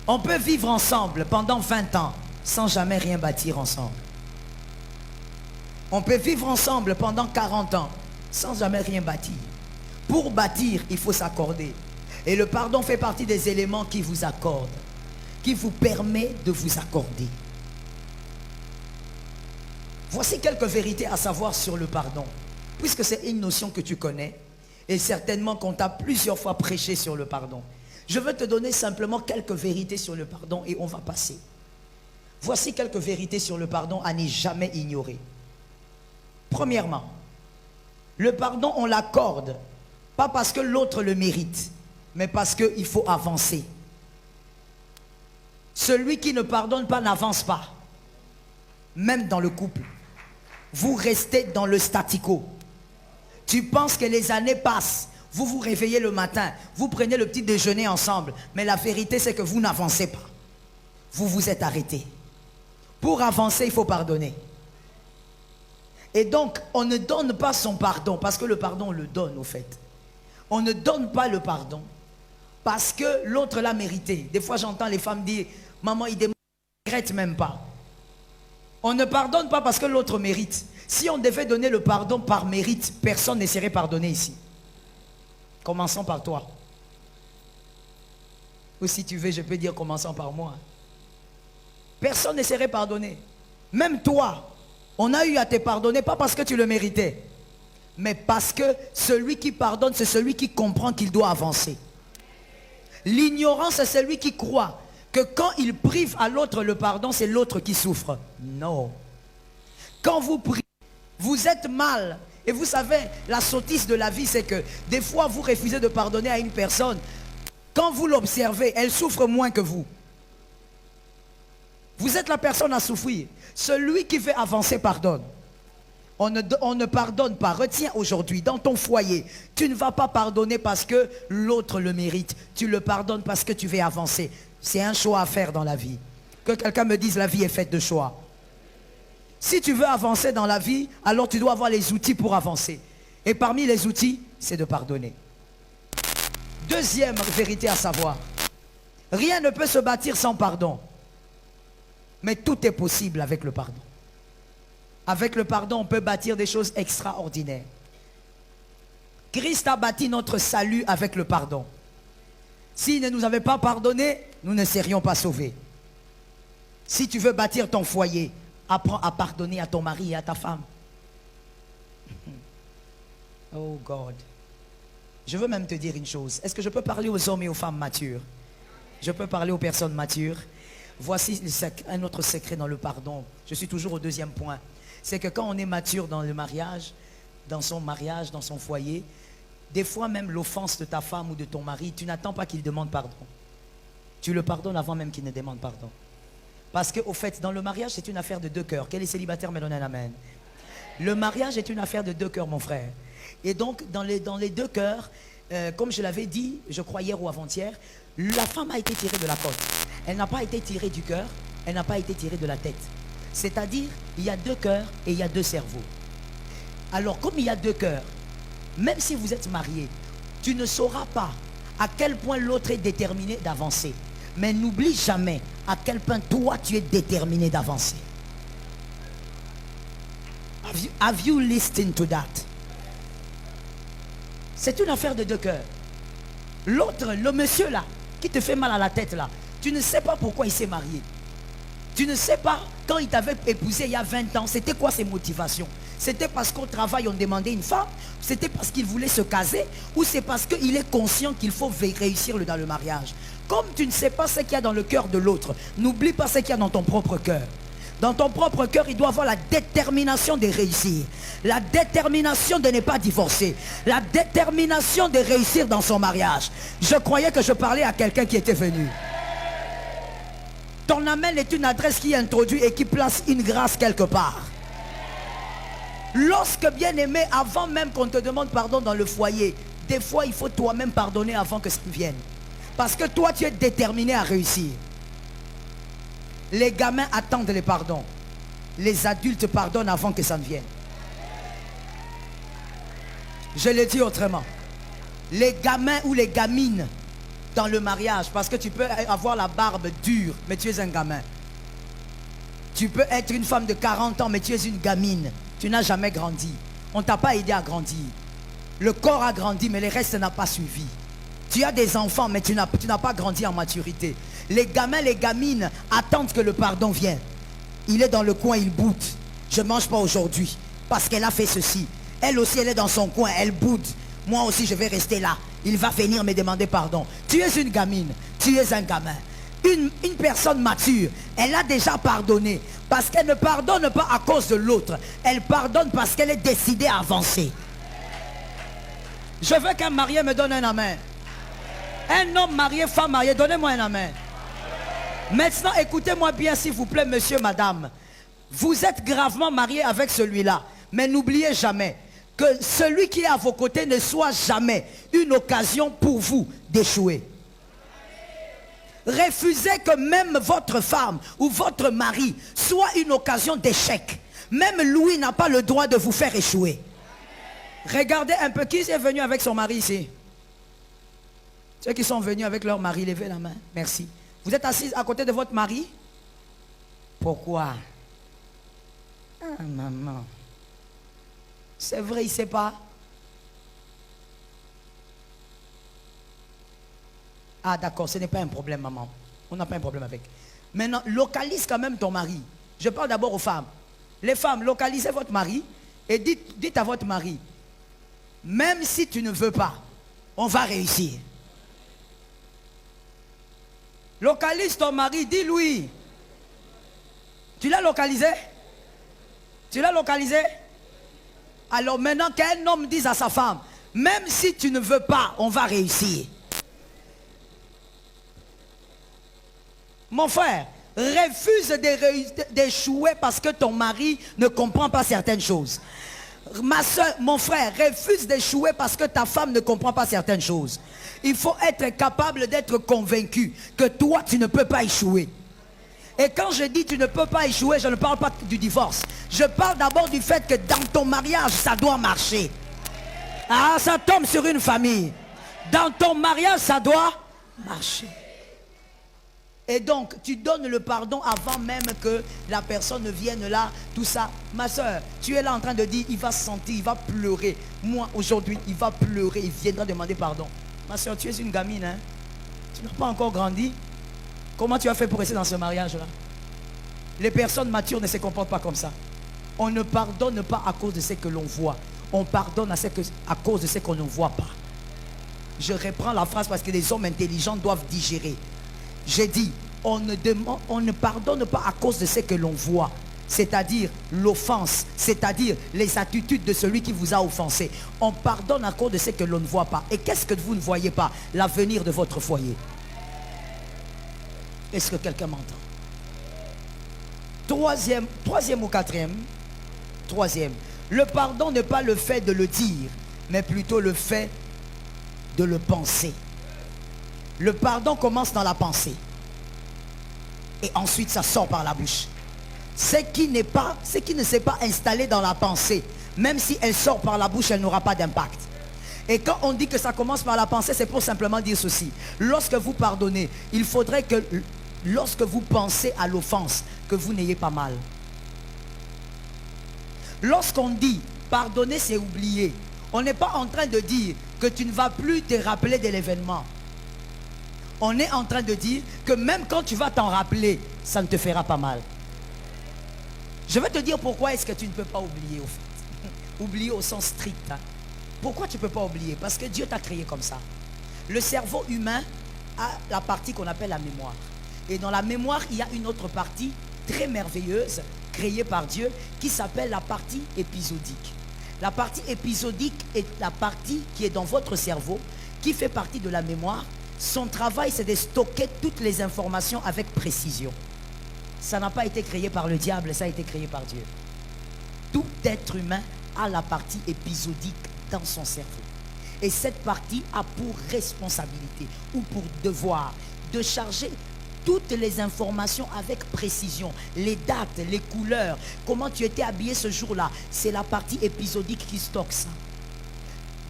On peut vivre ensemble pendant 20 ans sans jamais rien bâtir ensemble. On peut vivre ensemble pendant 40 ans sans jamais rien bâtir. Pour bâtir, il faut s'accorder. Et le pardon fait partie des éléments qui vous accordent, qui vous permet de vous accorder. Voici quelques vérités à savoir sur le pardon. Puisque c'est une notion que tu connais, et certainement qu'on t'a plusieurs fois prêché sur le pardon. Je veux te donner simplement quelques vérités sur le pardon et on va passer. Voici quelques vérités sur le pardon à ne jamais ignorer. Premièrement, le pardon, on l'accorde, pas parce que l'autre le mérite, mais parce qu'il faut avancer. Celui qui ne pardonne pas n'avance pas. Même dans le couple. Vous restez dans le statu quo. Tu penses que les années passent. Vous vous réveillez le matin. Vous prenez le petit déjeuner ensemble. Mais la vérité, c'est que vous n'avancez pas. Vous vous êtes arrêté. Pour avancer, il faut pardonner. Et donc, on ne donne pas son pardon. Parce que le pardon, on le donne au fait. On ne donne pas le pardon. Parce que l'autre l'a mérité. Des fois, j'entends les femmes dire, maman, il ne regrette même pas. On ne pardonne pas parce que l'autre mérite. Si on devait donner le pardon par mérite, personne ne serait pardonné ici. Commençons par toi. Ou si tu veux, je peux dire commençons par moi. Personne ne serait pardonné. Même toi, on a eu à te pardonner, pas parce que tu le méritais, mais parce que celui qui pardonne, c'est celui qui comprend qu'il doit avancer. L'ignorant, c'est celui qui croit que quand il prive à l'autre le pardon, c'est l'autre qui souffre. Non. Quand vous priez, vous êtes mal. Et vous savez, la sottise de la vie, c'est que des fois, vous refusez de pardonner à une personne. Quand vous l'observez, elle souffre moins que vous. Vous êtes la personne à souffrir. Celui qui veut avancer pardonne. On ne pardonne pas. Retiens aujourd'hui, dans ton foyer, tu ne vas pas pardonner parce que l'autre le mérite. Tu le pardonnes parce que tu veux avancer. C'est un choix à faire dans la vie. Que quelqu'un me dise, la vie est faite de choix. Si tu veux avancer dans la vie, alors tu dois avoir les outils pour avancer. Et parmi les outils, c'est de pardonner. Deuxième vérité à savoir, rien ne peut se bâtir sans pardon. Mais tout est possible avec le pardon. Avec le pardon, on peut bâtir des choses extraordinaires. Christ a bâti notre salut avec le pardon. S'il ne nous avait pas pardonné, nous ne serions pas sauvés. Si tu veux bâtir ton foyer, apprends à pardonner à ton mari et à ta femme. Oh God. Je veux même te dire une chose. Est-ce que je peux parler aux hommes et aux femmes matures? Je peux parler aux personnes matures. Voici un autre secret dans le pardon. Je suis toujours au deuxième point. C'est que quand on est mature dans le mariage, dans son foyer, des fois même l'offense de ta femme ou de ton mari, tu n'attends pas qu'il demande pardon. Tu le pardonnes avant même qu'il ne demande pardon. Parce qu'au fait, dans le mariage, c'est une affaire de deux cœurs. Quel est célibataire me donne un amen. Le mariage est une affaire de deux cœurs, mon frère. Et donc, dans les deux cœurs, comme je l'avais dit, je crois hier ou avant-hier, la femme a été tirée de la côte. Elle n'a pas été tirée du cœur, elle n'a pas été tirée de la tête. C'est-à-dire, il y a deux cœurs et il y a deux cerveaux. Alors, comme il y a deux cœurs, même si vous êtes mariés, tu ne sauras pas à quel point l'autre est déterminé d'avancer. Mais n'oublie jamais à quel point toi tu es déterminé d'avancer. Have you listened to that? C'est une affaire de deux cœurs. L'autre, le monsieur là, qui te fait mal à la tête là, tu ne sais pas pourquoi il s'est marié. Tu ne sais pas, quand il t'avait épousé il y a 20 ans, c'était quoi ses motivations? C'était parce qu'au travail on demandait une femme? C'était parce qu'il voulait se caser? Ou c'est parce qu'il est conscient qu'il faut réussir dans le mariage? Comme tu ne sais pas ce qu'il y a dans le cœur de l'autre, n'oublie pas ce qu'il y a dans ton propre cœur. Dans ton propre cœur, il doit avoir la détermination de réussir. La détermination de ne pas divorcer. La détermination de réussir dans son mariage. Je croyais que je parlais à quelqu'un qui était venu. Ton amen est une adresse qui introduit et qui place une grâce quelque part. Lorsque, bien aimé, avant même qu'on te demande pardon dans le foyer, des fois il faut toi-même pardonner avant que ça vienne. Parce que toi tu es déterminé à réussir. Les gamins attendent les pardons. Les adultes pardonnent avant que ça ne vienne. Je le dis autrement. Les gamins ou les gamines dans le mariage, parce que tu peux avoir la barbe dure, mais tu es un gamin. Tu peux être une femme de 40 ans, mais tu es une gamine. Tu n'as jamais grandi. On ne t'a pas aidé à grandir. Le corps a grandi, mais le reste n'a pas suivi. Tu as des enfants, mais tu n'as pas grandi en maturité. Les gamins, les gamines attendent que le pardon vienne. Il est dans le coin, il boude. Je ne mange pas aujourd'hui, parce qu'elle a fait ceci. Elle aussi, elle est dans son coin, elle boude. Moi aussi, je vais rester là. Il va venir me demander pardon. Tu es une gamine, tu es un gamin. Une personne mature, elle a déjà pardonné. Parce qu'elle ne pardonne pas à cause de l'autre. Elle pardonne parce qu'elle est décidée à avancer. Je veux qu'un marié me donne un amen. Un homme marié, femme mariée, donnez-moi un amen. Maintenant, écoutez-moi bien s'il vous plaît, monsieur, madame. Vous êtes gravement marié avec celui-là. Mais n'oubliez jamais que celui qui est à vos côtés ne soit jamais une occasion pour vous d'échouer. Refusez que même votre femme ou votre mari soit une occasion d'échec. Même Louis n'a pas le droit de vous faire échouer. Regardez un peu qui est venu avec son mari ici. Ceux qui sont venus avec leur mari, levez la main. Merci. Vous êtes assis à côté de votre mari? Pourquoi? Ah, maman. C'est vrai, il ne sait pas. Ah d'accord, ce n'est pas un problème, maman. On n'a pas un problème avec. Maintenant, localise quand même ton mari. Je parle d'abord aux femmes. Les femmes, localisez votre mari et dites à votre mari, même si tu ne veux pas, on va réussir. Localise ton mari, dis-lui. Tu l'as localisé? Tu l'as localisé? Alors maintenant qu'un homme dise à sa femme, même si tu ne veux pas, on va réussir. Mon frère, refuse d'échouer parce que ton mari ne comprend pas certaines choses. Ma soeur, mon frère, refuse d'échouer parce que ta femme ne comprend pas certaines choses. Il faut être capable d'être convaincu que toi, tu ne peux pas échouer. Et quand je dis tu ne peux pas échouer, je ne parle pas du divorce. Je parle d'abord du fait que dans ton mariage, ça doit marcher. Ah, ça tombe sur une famille. Dans ton mariage, ça doit marcher. Et donc, tu donnes le pardon avant même que la personne ne vienne là, tout ça. Ma soeur, tu es là en train de dire, il va se sentir, il va pleurer. Moi, aujourd'hui, il va pleurer, il viendra demander pardon. Ma soeur, tu es une gamine, hein? Tu n'as pas encore grandi. Comment tu as fait pour rester dans ce mariage-là? Les personnes matures ne se comportent pas comme ça. On ne pardonne pas à cause de ce que l'on voit. On pardonne à cause de ce qu'on ne voit pas. Je reprends la phrase parce que les hommes intelligents doivent digérer. J'ai dit, on ne pardonne pas à cause de ce que l'on voit. C'est-à-dire l'offense, c'est-à-dire les attitudes de celui qui vous a offensé. On pardonne à cause de ce que l'on ne voit pas. Et qu'est-ce que vous ne voyez pas? L'avenir de votre foyer. Est-ce que quelqu'un m'entend? Troisième ou quatrième? Troisième. Le pardon n'est pas le fait de le dire, mais plutôt le fait de le penser. Le pardon commence dans la pensée. Et ensuite, ça sort par la bouche. Ce qui ne s'est pas installé dans la pensée, même si elle sort par la bouche, elle n'aura pas d'impact. Et quand on dit que ça commence par la pensée, c'est pour simplement dire ceci. Lorsque vous pardonnez, il faudrait que, lorsque vous pensez à l'offense, que vous n'ayez pas mal. Lorsqu'on dit pardonner, c'est oublier. On n'est pas en train de dire que tu ne vas plus te rappeler de l'événement. On est en train de dire que même quand tu vas t'en rappeler, ça ne te fera pas mal. Je vais te dire pourquoi est-ce que tu ne peux pas oublier au fait. Oublier au sens strict. Hein. Pourquoi tu ne peux pas oublier? Parce que Dieu t'a créé comme ça. Le cerveau humain a la partie qu'on appelle la mémoire. Et dans la mémoire, il y a une autre partie très merveilleuse, créée par Dieu, qui s'appelle la partie épisodique. La partie épisodique est la partie qui est dans votre cerveau, qui fait partie de la mémoire. Son travail, c'est de stocker toutes les informations avec précision. Ça n'a pas été créé par le diable, ça a été créé par Dieu. Tout être humain a la partie épisodique dans son cerveau. Et cette partie a pour responsabilité ou pour devoir de charger toutes les informations avec précision. Les dates, les couleurs, comment tu étais habillé ce jour-là. C'est la partie épisodique qui stocke ça.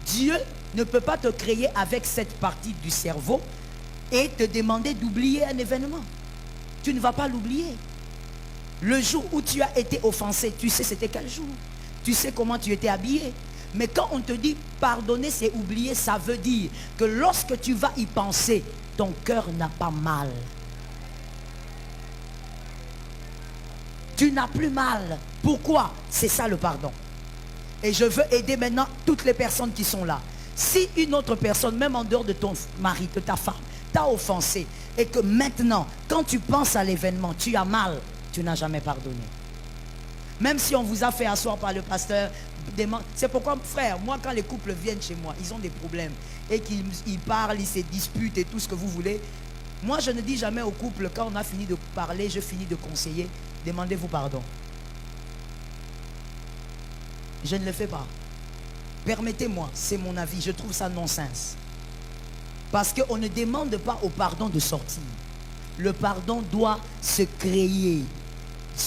Dieu ne peut pas te créer avec cette partie du cerveau et te demander d'oublier un événement. Tu ne vas pas l'oublier. Le jour où tu as été offensé, tu sais c'était quel jour. Tu sais comment tu étais habillé. Mais quand on te dit pardonner, c'est oublier, ça veut dire que lorsque tu vas y penser, ton cœur n'a pas mal. Tu n'as plus mal. Pourquoi? C'est ça le pardon. Et je veux aider maintenant toutes les personnes qui sont là. Si une autre personne, même en dehors de ton mari, de ta femme, t'a offensé, et que maintenant, quand tu penses à l'événement, tu as mal, tu n'as jamais pardonné. Même si on vous a fait asseoir par le pasteur, c'est pourquoi, frère, moi quand les couples viennent chez moi, ils ont des problèmes, et qu'ils parlent, ils se disputent et tout ce que vous voulez. Moi je ne dis jamais au couple, quand on a fini de parler, je finis de conseiller, demandez-vous pardon. Je ne le fais pas. Permettez-moi, c'est mon avis, je trouve ça non-sens. Parce qu'on ne demande pas au pardon de sortir. Le pardon doit se créer.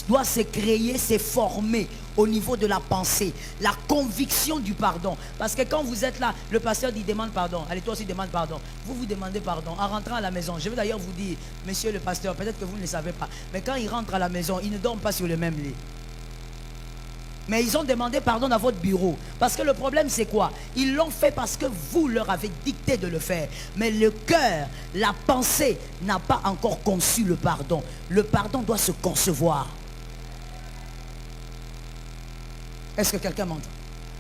Doit se créer, se former au niveau de la pensée. La conviction du pardon. Parce que quand vous êtes là, le pasteur dit demande pardon. Allez, toi aussi demande pardon. Vous vous demandez pardon. En rentrant à la maison, je vais d'ailleurs vous dire, monsieur le pasteur, peut-être que vous ne le savez pas, mais quand il rentre à la maison, il ne dort pas sur le même lit. Mais ils ont demandé pardon dans votre bureau. Parce que le problème c'est quoi? Ils l'ont fait parce que vous leur avez dicté de le faire. Mais le cœur, la pensée n'a pas encore conçu le pardon. Le pardon doit se concevoir. Est-ce que quelqu'un m'entend?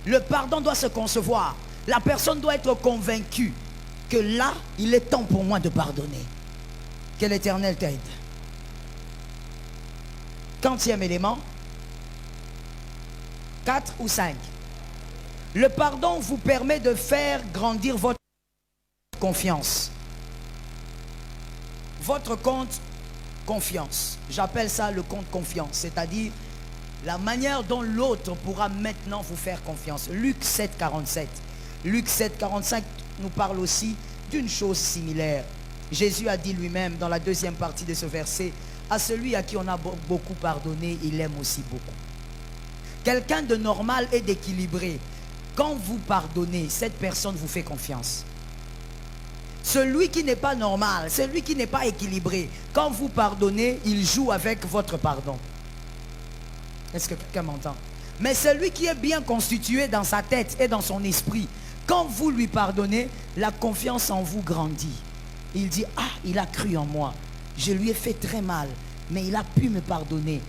Le pardon doit se concevoir. La personne doit être convaincue que là, il est temps pour moi de pardonner. Que l'Éternel t'aide. 40e élément. 4 ou 5. Le pardon vous permet de faire grandir votre confiance. Votre compte confiance. J'appelle ça le compte confiance. C'est-à-dire la manière dont l'autre pourra maintenant vous faire confiance. Luc 7, 47. Luc 7, 45 nous parle aussi d'une chose similaire. Jésus a dit lui-même dans la deuxième partie de ce verset, à celui à qui on a beaucoup pardonné, il aime aussi beaucoup. Quelqu'un de normal et d'équilibré, quand vous pardonnez, cette personne vous fait confiance. Celui qui n'est pas normal, celui qui n'est pas équilibré, quand vous pardonnez, il joue avec votre pardon. Est-ce que quelqu'un m'entend? Mais celui qui est bien constitué dans sa tête et dans son esprit, quand vous lui pardonnez, la confiance en vous grandit. Il dit, ah, il a cru en moi. Je lui ai fait très mal, mais il a pu me pardonner.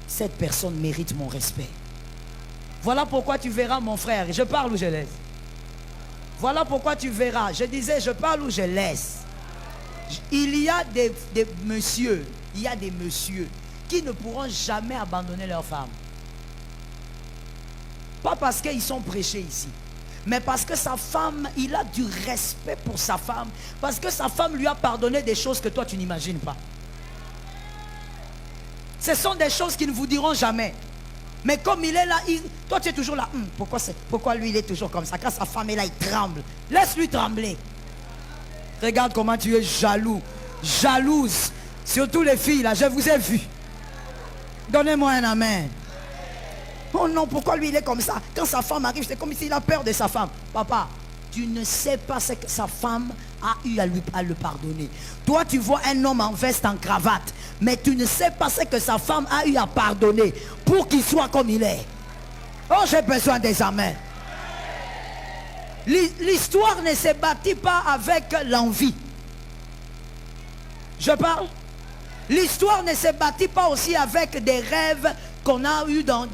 Cette personne mérite mon respect. Voilà pourquoi tu verras mon frère, je parle ou je laisse. Voilà pourquoi tu verras, je disais je parle ou je laisse. Il y a des messieurs, il y a des messieurs qui ne pourront jamais abandonner leur femme. Pas parce qu'ils sont prêchés ici, mais parce que sa femme, il a du respect pour sa femme, parce que sa femme lui a pardonné des choses que toi tu n'imagines pas. Ce sont des choses qui ne vous diront jamais. Mais comme il est là, toi tu es toujours là. Pourquoi lui il est toujours comme ça? Quand sa femme est là, il tremble. Laisse-lui trembler. Regarde comment tu es jaloux. Jalouse. Surtout les filles là, je vous ai vu. Donnez-moi un amen. Oh non, pourquoi lui il est comme ça? Quand sa femme arrive, c'est comme s'il a peur de sa femme. Papa, tu ne sais pas ce que sa femme a eu à le pardonner. Toi tu vois un homme en veste, en cravate, mais tu ne sais pas ce que sa femme a eu à pardonner pour qu'il soit comme il est. Oh, j'ai besoin des amens. L'histoire ne se bâtit pas avec l'envie. Je parle. L'histoire ne se bâtit pas aussi avec des rêves qu'on a eu dans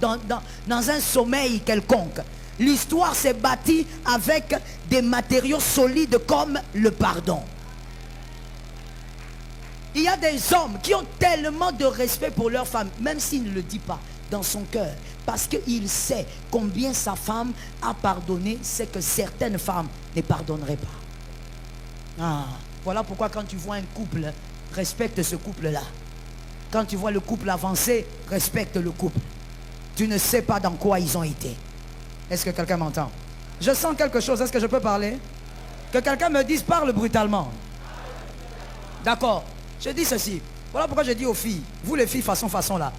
un sommeil quelconque. L'histoire s'est bâtie avec des matériaux solides comme le pardon. Il y a des hommes qui ont tellement de respect pour leur femme, même s'il ne le dit pas dans son cœur, parce qu'il sait combien sa femme a pardonné ce que certaines femmes ne pardonneraient pas. Ah, voilà pourquoi quand tu vois un couple, respecte ce couple-là. Quand tu vois le couple avancer, respecte le couple. Tu ne sais pas dans quoi ils ont été. Est-ce que quelqu'un m'entend? Je sens quelque chose, est-ce que je peux parler? Que quelqu'un me dise, parle brutalement. D'accord. Je dis ceci. Voilà pourquoi je dis aux filles, vous les filles façon là,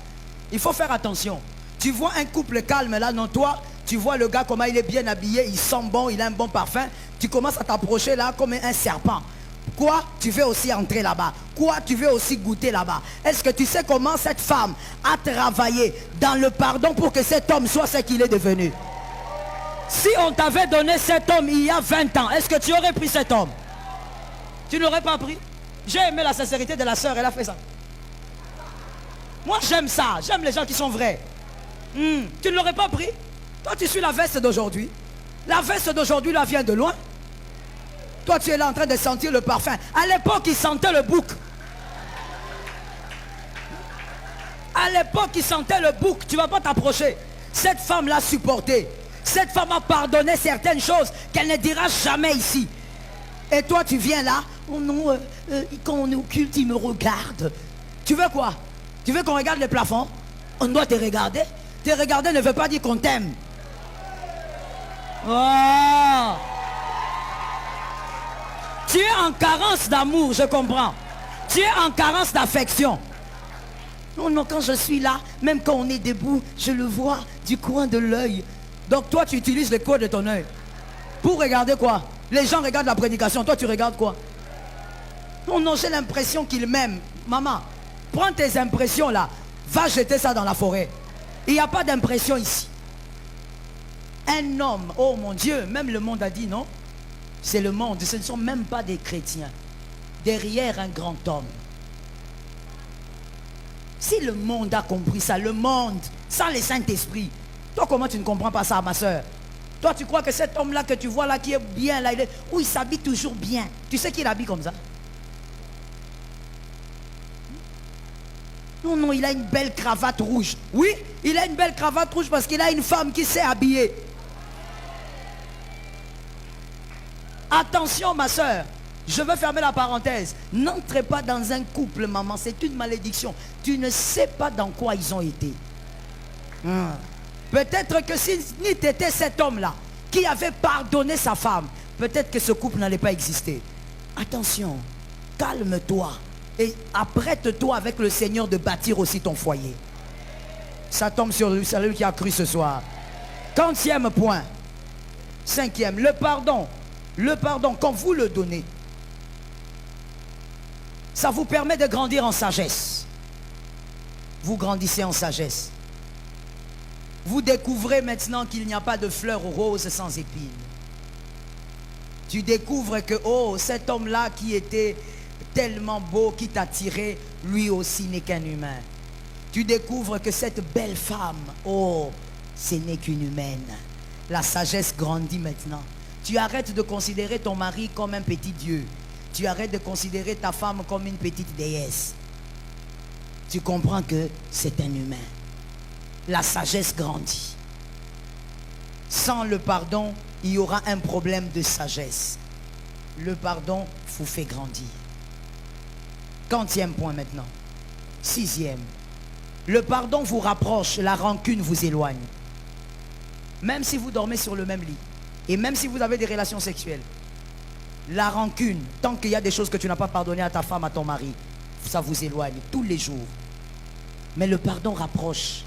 il faut faire attention. Tu vois un couple calme là, non, toi, tu vois le gars comment il est bien habillé, il sent bon, il a un bon parfum. Tu commences à t'approcher là comme un serpent. Quoi? Tu veux aussi entrer là-bas? Quoi? Tu veux aussi goûter là-bas? Est-ce que tu sais comment cette femme a travaillé dans le pardon pour que cet homme soit ce qu'il est devenu? Si on t'avait donné cet homme il y a 20 ans, est-ce que tu aurais pris cet homme? Tu ne l'aurais pas pris? J'ai aimé la sincérité de la sœur, elle a fait ça. Moi j'aime ça, j'aime les gens qui sont vrais. Tu ne l'aurais pas pris? Toi tu suis la veste d'aujourd'hui. La veste d'aujourd'hui là vient de loin. Toi tu es là en train de sentir le parfum. À l'époque il sentait le bouc. À l'époque il sentait le bouc. Tu ne vas pas t'approcher. Cette femme l'a supporté. Cette femme a pardonné certaines choses qu'elle ne dira jamais ici. Et toi tu viens là. Oh non, quand on est au culte il me regarde. Tu veux quoi? Tu veux qu'on regarde les plafonds? On doit te regarder. Te regarder ne veut pas dire qu'on t'aime. Oh. Tu es en carence d'amour, je comprends. Tu es en carence d'affection. Non, non, quand je suis là, même quand on est debout, je le vois du coin de l'œil. Donc toi, tu utilises le coin de ton œil. Pour regarder quoi? Les gens regardent la prédication, toi tu regardes quoi? Non, non, j'ai l'impression qu'il m'aime. Maman, prends tes impressions là. Va jeter ça dans la forêt. Il n'y a pas d'impression ici. Un homme, oh mon Dieu, même le monde a dit non. C'est le monde, ce ne sont même pas des chrétiens. Derrière un grand homme. Si le monde a compris ça, le monde, sans le Saint-Esprit, toi comment tu ne comprends pas ça, ma soeur? Toi tu crois que cet homme-là que tu vois là, qui est bien là, il s'habille toujours bien. Tu sais qu'il habille comme ça? Non, non, il a une belle cravate rouge. Oui, il a une belle cravate rouge parce qu'il a une femme qui s'est habillée. Attention ma soeur, je veux fermer la parenthèse. N'entrez pas dans un couple, maman, c'est une malédiction. Tu ne sais pas dans quoi ils ont été. Peut-être que si tu étais cet homme-là qui avait pardonné sa femme, peut-être que ce couple n'allait pas exister. Attention, calme-toi et apprête-toi avec le Seigneur de bâtir aussi ton foyer. Ça tombe sur lui, c'est lui qui a cru ce soir. 40e point. 5e, le pardon. Le pardon, quand vous le donnez, ça vous permet de grandir en sagesse. Vous grandissez en sagesse. Vous découvrez maintenant qu'il n'y a pas de fleurs roses sans épines. Tu découvres que, oh, cet homme-là qui était tellement beau, qui t'attirait, lui aussi n'est qu'un humain. Tu découvres que cette belle femme, oh, ce n'est qu'une humaine. La sagesse grandit maintenant. Tu arrêtes de considérer ton mari comme un petit dieu. Tu arrêtes de considérer ta femme comme une petite déesse. Tu comprends que c'est un humain. La sagesse grandit. Sans le pardon, il y aura un problème de sagesse. Le pardon vous fait grandir. 40e point maintenant. 6e. Le pardon vous rapproche, la rancune vous éloigne. Même si vous dormez sur le même lit. Et même si vous avez des relations sexuelles. La rancune, tant qu'il y a des choses que tu n'as pas pardonnées à ta femme, à ton mari, ça vous éloigne tous les jours. Mais le pardon rapproche.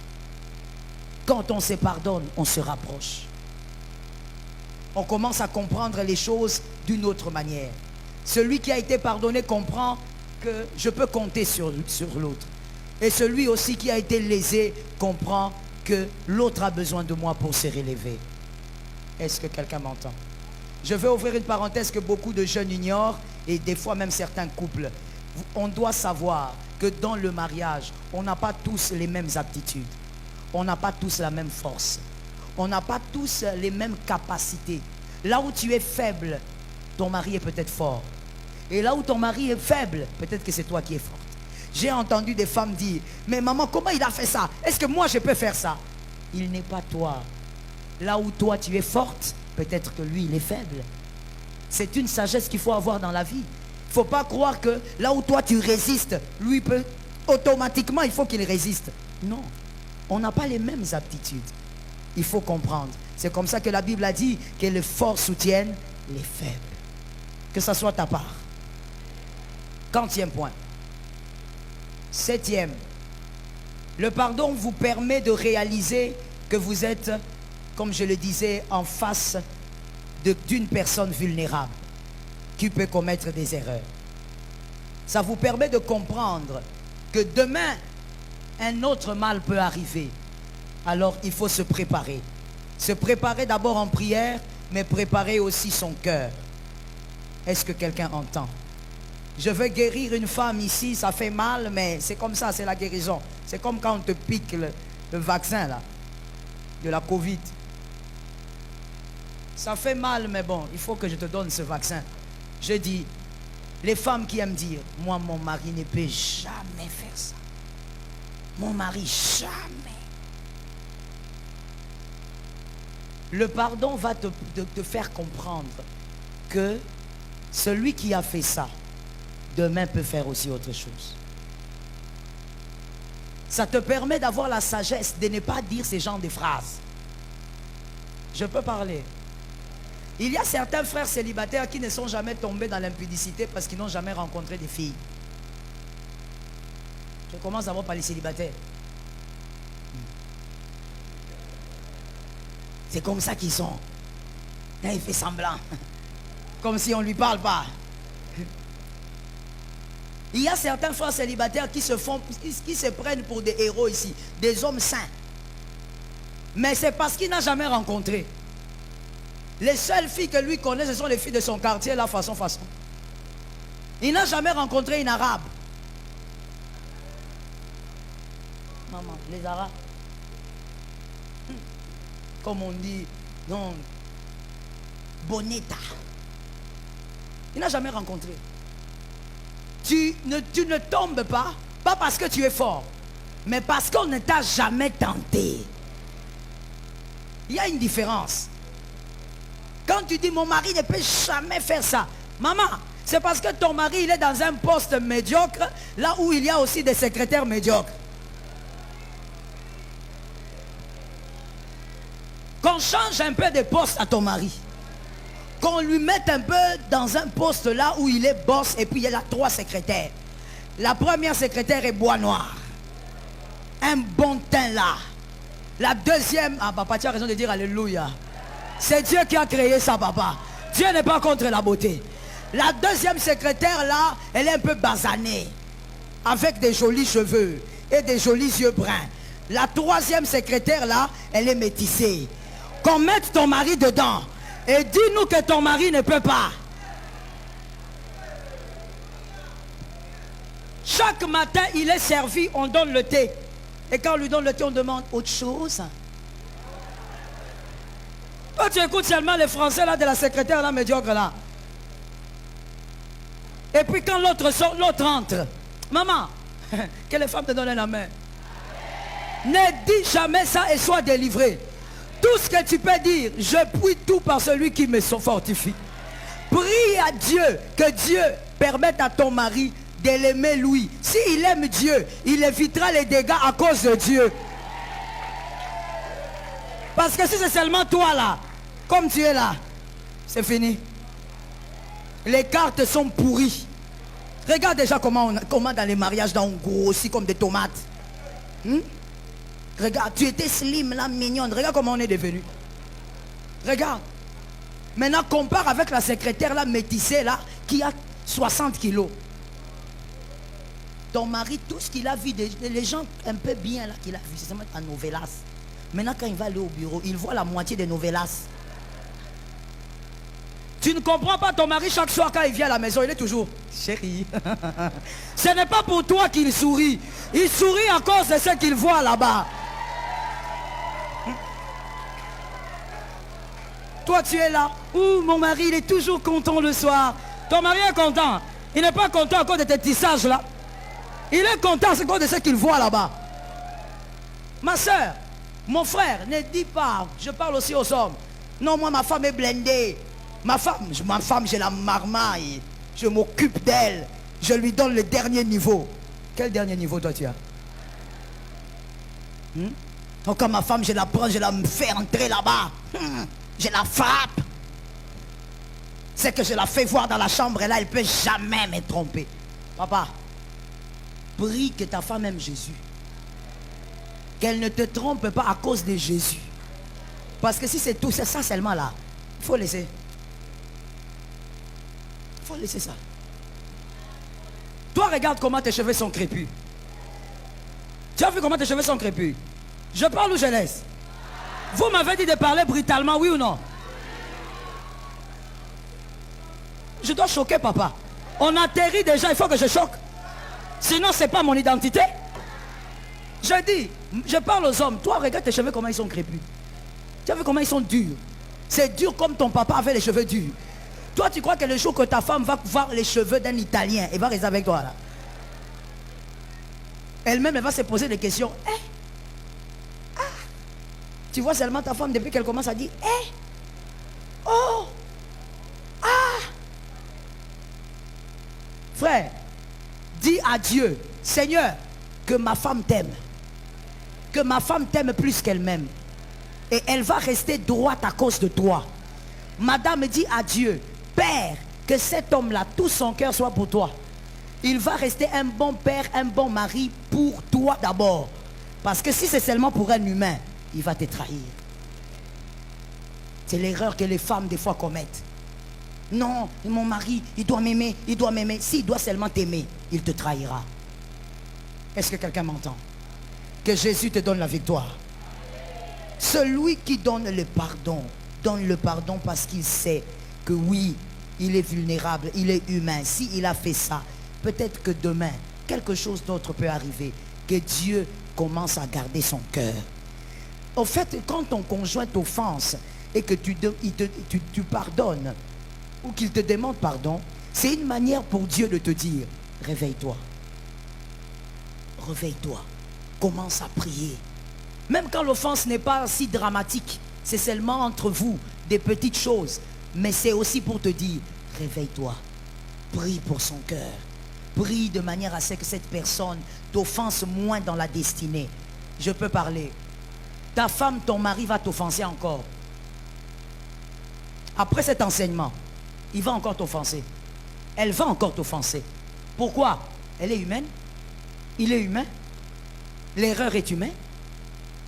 Quand on se pardonne, on se rapproche. On commence à comprendre les choses d'une autre manière. Celui qui a été pardonné comprend que je peux compter sur l'autre. Et celui aussi qui a été lésé comprend que l'autre a besoin de moi pour se relever. Est-ce que quelqu'un m'entend? Je vais ouvrir une parenthèse que beaucoup de jeunes ignorent et des fois même certains couples. On doit savoir que dans le mariage, on n'a pas tous les mêmes aptitudes. On n'a pas tous la même force. On n'a pas tous les mêmes capacités. Là où tu es faible, ton mari est peut-être fort. Et là où ton mari est faible, peut-être que c'est toi qui es forte. J'ai entendu des femmes dire, mais maman, comment il a fait ça? Est-ce que moi je peux faire ça? Il n'est pas toi. Là où toi tu es forte, peut-être que lui il est faible. C'est une sagesse qu'il faut avoir dans la vie. Il ne faut pas croire que là où toi tu résistes, lui peut automatiquement, il faut qu'il résiste. Non, on n'a pas les mêmes aptitudes. Il faut comprendre. C'est comme ça que la Bible a dit que les forts soutiennent les faibles. Que ça soit ta part. 40e point. 7e. Le pardon vous permet de réaliser que vous êtes, comme je le disais, en face d'une personne vulnérable qui peut commettre des erreurs. Ça vous permet de comprendre que demain, un autre mal peut arriver. Alors, il faut se préparer. Se préparer d'abord en prière, mais préparer aussi son cœur. Est-ce que quelqu'un entend? Je veux guérir une femme ici, ça fait mal, mais c'est comme ça, c'est la guérison. C'est comme quand on te pique le vaccin là, de la Covid. Ça fait mal, mais bon, il faut que je te donne ce vaccin. Je dis, les femmes qui aiment dire, moi mon mari ne peut jamais faire ça. Mon mari, jamais. Le pardon va te faire comprendre que celui qui a fait ça, demain peut faire aussi autre chose. Ça te permet d'avoir la sagesse de ne pas dire ces genres de phrases. Je peux parler. Il y a certains frères célibataires qui ne sont jamais tombés dans l'impudicité parce qu'ils n'ont jamais rencontré des filles. Je commence d'abord par les célibataires. C'est comme ça qu'ils sont. Là, il fait semblant. Comme si on ne lui parle pas. Il y a certains frères célibataires qui se prennent pour des héros ici. Des hommes saints. Mais c'est parce qu'il n'a jamais rencontré. Les seules filles que lui connaît, ce sont les filles de son quartier, là, façon. Il n'a jamais rencontré une arabe. Maman, les arabes. Comme on dit, non, bonita. Il n'a jamais rencontré. Tu ne tombes pas parce que tu es fort, mais parce qu'on ne t'a jamais tenté. Il y a une différence. Quand tu dis, mon mari ne peut jamais faire ça. Maman, c'est parce que ton mari, il est dans un poste médiocre, là où il y a aussi des secrétaires médiocres. Qu'on change un peu de poste à ton mari. Qu'on lui mette un peu dans un poste là où il est boss et puis il y a 3 secrétaires. La première secrétaire est bois noir. Un bon teint là. La deuxième, ah papa, tu as raison de dire alléluia. C'est Dieu qui a créé ça, papa. Dieu n'est pas contre la beauté. La deuxième secrétaire là, elle est un peu basanée. Avec des jolis cheveux et des jolis yeux bruns. La troisième secrétaire là, elle est métissée. Qu'on mette ton mari dedans. Et dis-nous que ton mari ne peut pas. Chaque matin, il est servi, on donne le thé. Et quand on lui donne le thé, on demande autre chose. Toi, tu écoutes seulement les Français là de la secrétaire là, médiocre là. Et puis quand l'autre sort, l'autre entre. Maman, que les femmes te donnent la main. Ne dis jamais ça et sois délivré. Tout ce que tu peux dire, je puis tout par celui qui me fortifie. Prie à Dieu, que Dieu permette à ton mari de l'aimer lui. S'il aime Dieu, il évitera les dégâts à cause de Dieu. Parce que si c'est seulement toi là, comme tu es là, c'est fini. Les cartes sont pourries. Regarde déjà comment dans les mariages, on grossit comme des tomates. Regarde, tu étais slim là, mignonne. Regarde comment on est devenu. Regarde. Maintenant, compare avec la secrétaire là, métissée là, qui a 60 kilos. Ton mari, tout ce qu'il a vu, les gens un peu bien là qu'il a vu, c'est seulement à Novelas. Maintenant, quand il va aller au bureau, il voit la moitié des Novelas. Tu ne comprends pas, ton mari, chaque soir quand il vient à la maison, il est toujours chérie. Ce n'est pas pour toi qu'il sourit. Il sourit à cause de ce qu'il voit là-bas. Toi, tu es là. Ouh, mon mari, il est toujours content le soir. Ton mari est content. Il n'est pas content à cause de tes tissages là. Il est content à cause de ce qu'il voit là-bas. Ma soeur, mon frère, ne dis pas. Je parle aussi aux hommes. Non, moi, ma femme est blindée. Ma femme, j'ai la marmaille. Je m'occupe d'elle. Je lui donne le dernier niveau. Quel dernier niveau toi tu as? Donc quand ma femme, je la prends, je la fais entrer là-bas. Je la frappe. C'est que je la fais voir dans la chambre et là, elle ne peut jamais me tromper. Papa, prie que ta femme aime Jésus. Qu'elle ne te trompe pas à cause de Jésus. Parce que si c'est tout, c'est ça seulement là. Il faut laisser. Il faut laisser ça. Toi, regarde comment tes cheveux sont crépus. Tu as vu comment tes cheveux sont crépus? Je parle ou je laisse? Vous m'avez dit de parler brutalement, oui ou non? Je dois choquer papa. On atterrit déjà, il faut que je choque. Sinon, ce n'est pas mon identité. Je dis, je parle aux hommes. Toi, regarde tes cheveux, comment ils sont crépus. Tu as vu comment ils sont durs? C'est dur comme ton papa avait les cheveux durs. Toi, tu crois que le jour que ta femme va voir les cheveux d'un Italien, elle va rester avec toi là. Elle-même, elle va se poser des questions. Tu vois seulement ta femme depuis qu'elle commence à dire oh, frère, dis à Dieu, Seigneur, que ma femme t'aime. Que ma femme t'aime plus qu'elle m'aime. Et elle va rester droite à cause de toi. Madame dit à Dieu, Père, que cet homme-là, tout son cœur soit pour toi. Il va rester un bon père, un bon mari pour toi d'abord. Parce que si c'est seulement pour un humain, il va te trahir. C'est l'erreur que les femmes des fois commettent. Non, mon mari, il doit m'aimer, il doit m'aimer. S'il doit seulement t'aimer, il te trahira. Est-ce que quelqu'un m'entend? Que Jésus te donne la victoire. Celui qui donne le pardon parce qu'il sait que oui, il est vulnérable, il est humain. S'il a fait ça, peut-être que demain, quelque chose d'autre peut arriver. Que Dieu commence à garder son cœur. Au fait, quand ton conjoint t'offense et que tu pardonnes, ou qu'il te demande pardon, c'est une manière pour Dieu de te dire, réveille-toi. Réveille-toi. Commence à prier. Même quand l'offense n'est pas si dramatique, c'est seulement entre vous, des petites choses. Mais c'est aussi pour te dire, réveille-toi. Prie pour son cœur. Prie de manière à ce que cette personne t'offense moins dans la destinée. Je peux parler. Ta femme, ton mari va t'offenser encore. Après cet enseignement, il va encore t'offenser. Elle va encore t'offenser. Pourquoi? Elle est humaine. Il est humain. L'erreur est humaine.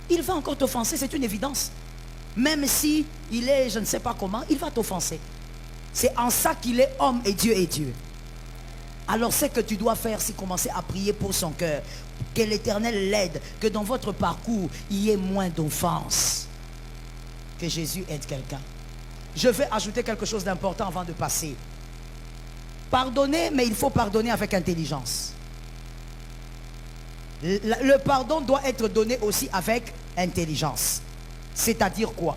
Il va encore t'offenser, c'est une évidence. Même si il est, je ne sais pas comment, il va t'offenser. C'est en ça qu'il est homme et Dieu est Dieu. Alors ce que tu dois faire, c'est commencer à prier pour son cœur. Que l'Éternel l'aide, que dans votre parcours, il y ait moins d'offenses. Que Jésus aide quelqu'un. Je vais ajouter quelque chose d'important avant de passer. Pardonner, mais il faut pardonner avec intelligence. Le pardon doit être donné aussi avec intelligence. C'est-à-dire quoi?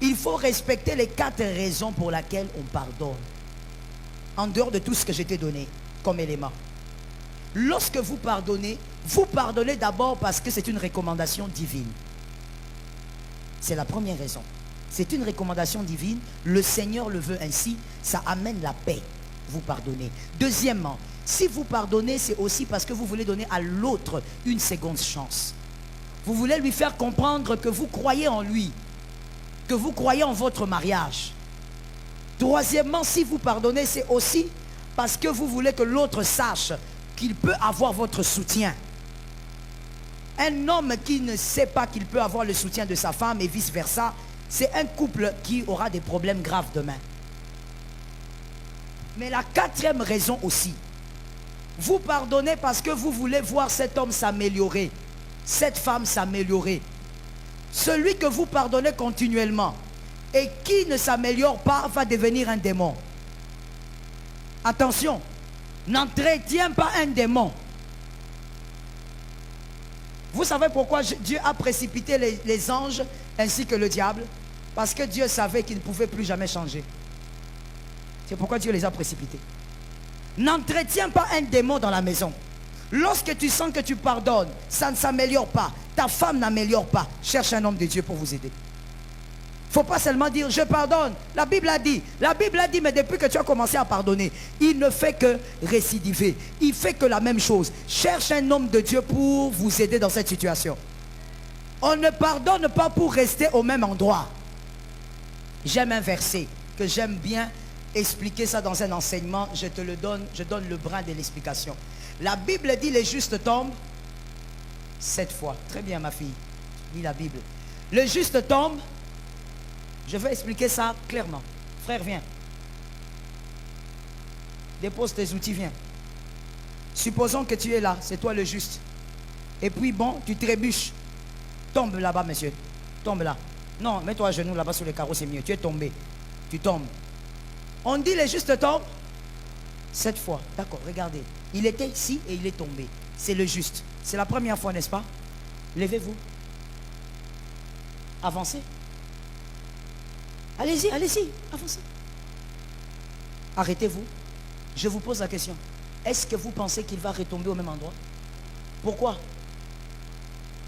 Il faut respecter les 4 raisons pour lesquelles on pardonne. En dehors de tout ce que je t'ai donné comme élément. Lorsque vous pardonnez d'abord parce que c'est une recommandation divine. C'est la première raison. C'est une recommandation divine. Le Seigneur le veut ainsi. Ça amène la paix. Vous pardonnez. Deuxièmement, si vous pardonnez, c'est aussi parce que vous voulez donner à l'autre une seconde chance. Vous voulez lui faire comprendre que vous croyez en lui. Que vous croyez en votre mariage. Troisièmement, si vous pardonnez, c'est aussi parce que vous voulez que l'autre sache qu'il peut avoir votre soutien. Un homme qui ne sait pas qu'il peut avoir le soutien de sa femme et vice-versa, c'est un couple qui aura des problèmes graves demain. Mais la 4e raison aussi, vous pardonnez parce que vous voulez voir cet homme s'améliorer, cette femme s'améliorer. Celui que vous pardonnez continuellement et qui ne s'améliore pas va devenir un démon. Attention, n'entretiens pas un démon. Vous savez pourquoi Dieu a précipité les anges ainsi que le diable? Parce que Dieu savait qu'ils ne pouvaient plus jamais changer. C'est pourquoi Dieu les a précipités. N'entretiens pas un démon dans la maison. Lorsque tu sens que tu pardonnes, ça ne s'améliore pas. Ta femme n'améliore pas. Cherche un homme de Dieu pour vous aider. Il ne faut pas seulement dire je pardonne. La Bible a dit, mais depuis que tu as commencé à pardonner, il ne fait que récidiver. Il fait que la même chose. Cherche un homme de Dieu pour vous aider dans cette situation. On ne pardonne pas pour rester au même endroit. J'aime un verset que j'aime bien expliquer ça dans un enseignement. Je te le donne, je donne le brin de l'explication. La Bible dit les justes tombent 7 fois. Très bien ma fille, lis la Bible. Le juste tombe. Je vais expliquer ça clairement. Frère, viens. Dépose tes outils, viens. Supposons que tu es là, c'est toi le juste. Et puis bon, tu trébuches. Tombe là-bas, monsieur. Tombe là. Non, mets-toi à genoux là-bas sur les carreaux, c'est mieux. Tu es tombé. Tu tombes. On dit les justes tombent 7 fois. D'accord, regardez. Il était ici et il est tombé. C'est le juste. C'est la première fois, n'est-ce pas? Levez-vous. Avancez. Allez-y, allez-y. Avancez. Arrêtez-vous. Je vous pose la question. Est-ce que vous pensez qu'il va retomber au même endroit? Pourquoi?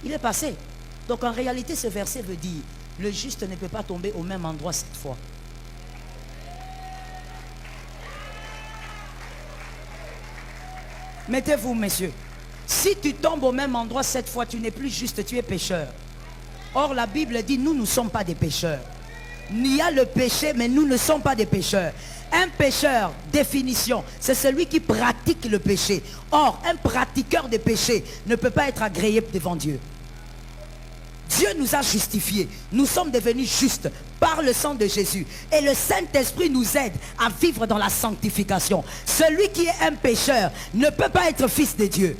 Il est passé. Donc en réalité, ce verset veut dire, le juste ne peut pas tomber au même endroit 7 fois. Mettez-vous, messieurs. Si tu tombes au même endroit 7 fois, tu n'es plus juste, tu es pécheur. Or, la Bible dit, nous ne sommes pas des pécheurs. Il y a le péché, mais nous ne sommes pas des pécheurs. Un pécheur, définition, c'est celui qui pratique le péché. Or, un pratiqueur de péché ne peut pas être agréé devant Dieu. Dieu nous a justifiés. Nous sommes devenus justes par le sang de Jésus. Et le Saint-Esprit nous aide à vivre dans la sanctification. Celui qui est un pécheur ne peut pas être fils de Dieu.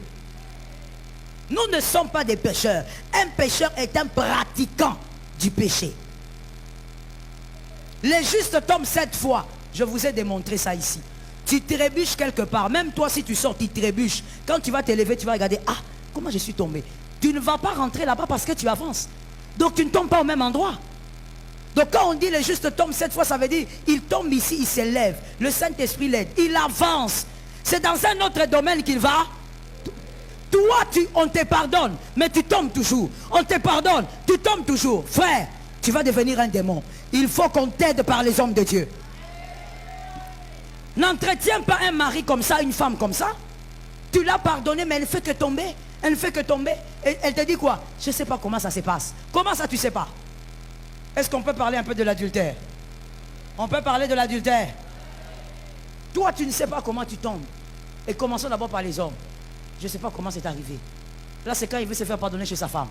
Nous ne sommes pas des pécheurs. Un pécheur est un pratiquant du péché. Les justes tombent 7 fois. Je vous ai démontré ça ici. Tu trébuches quelque part. Même toi, si tu sors, tu trébuches. Quand tu vas t'élever, tu vas regarder. Ah, comment je suis tombé. Tu ne vas pas rentrer là-bas parce que tu avances. Donc tu ne tombes pas au même endroit. Donc quand on dit les justes tombent 7 fois, ça veut dire il tombe ici, il s'élève. Le Saint-Esprit l'aide. Il avance. C'est dans un autre domaine qu'il va. Toi, on te pardonne, mais tu tombes toujours. On te pardonne, tu tombes toujours. Frère, tu vas devenir un démon. Il faut qu'on t'aide par les hommes de Dieu. N'entretiens pas un mari comme ça, une femme comme ça. Tu l'as pardonné, mais elle ne fait que tomber. Elle ne fait que tomber. Et elle te dit quoi? Je ne sais pas comment ça se passe. Comment ça, tu ne sais pas? Est-ce qu'on peut parler un peu de l'adultère? On peut parler de l'adultère. Toi, tu ne sais pas comment tu tombes. Et commençons d'abord par les hommes. Je ne sais pas comment c'est arrivé. Là, c'est quand il veut se faire pardonner chez sa femme.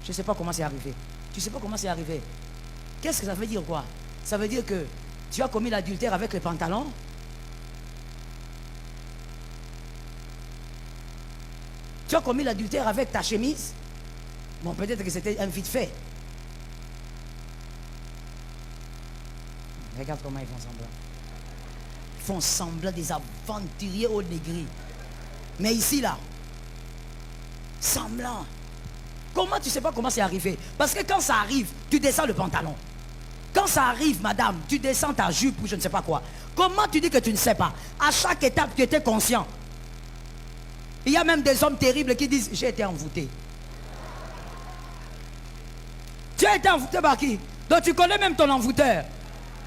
Je ne sais pas comment c'est arrivé. Tu ne sais pas comment c'est arrivé. Qu'est-ce que ça veut dire quoi? Ça veut dire que tu as commis l'adultère avec les pantalons. Tu as commis l'adultère avec ta chemise. Bon, peut-être que c'était un vite fait. Regarde comment ils font semblant. Ils font semblant des aventuriers au négri. Mais ici, là, semblant. Comment tu ne sais pas comment c'est arrivé? Parce que quand ça arrive, tu descends le pantalon. Quand ça arrive, madame, tu descends ta jupe ou je ne sais pas quoi. Comment tu dis que tu ne sais pas? À chaque étape, tu étais conscient. Il y a même des hommes terribles qui disent, j'ai été envoûté. Tu as été envoûté par qui? Donc tu connais même ton envoûteur.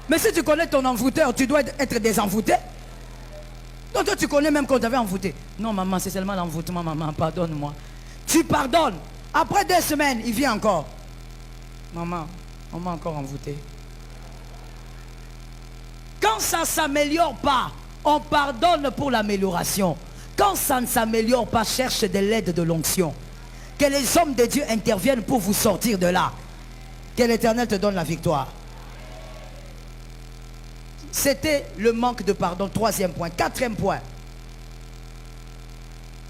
Mais si tu connais ton envoûteur, tu dois être désenvoûté. Donc toi tu connais même qu'on t'avait envoûté. Non maman, c'est seulement l'envoûtement, maman, pardonne-moi. Tu pardonnes. Après 2 semaines, il vient encore. Maman, on m'a encore envoûté. Quand ça ne s'améliore pas, on pardonne pour l'amélioration. Quand ça ne s'améliore pas, cherche de l'aide de l'onction. Que les hommes de Dieu interviennent pour vous sortir de là. Que l'Éternel te donne la victoire. C'était le manque de pardon. 3e point. 4e point.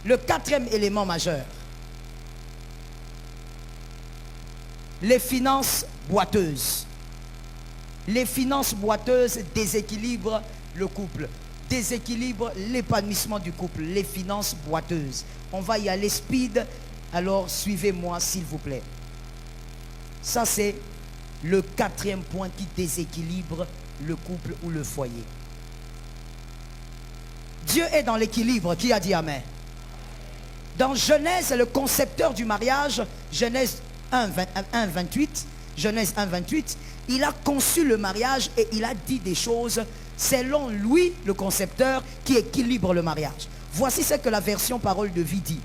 Le 4e élément majeur. Les finances boiteuses. Les finances boiteuses déséquilibrent le couple. Déséquilibre l'épanouissement du couple, les finances boiteuses. On va y aller speed, alors suivez-moi s'il vous plaît. Ça c'est le 4e point qui déséquilibre le couple ou le foyer. Dieu est dans l'équilibre, qui a dit amen? Dans Genèse, le concepteur du mariage, Genèse 1:28, Genèse 1:28, il a conçu le mariage et il a dit des choses selon lui, le concepteur, qui équilibre le mariage. Voici ce que la version Parole de Vie dit.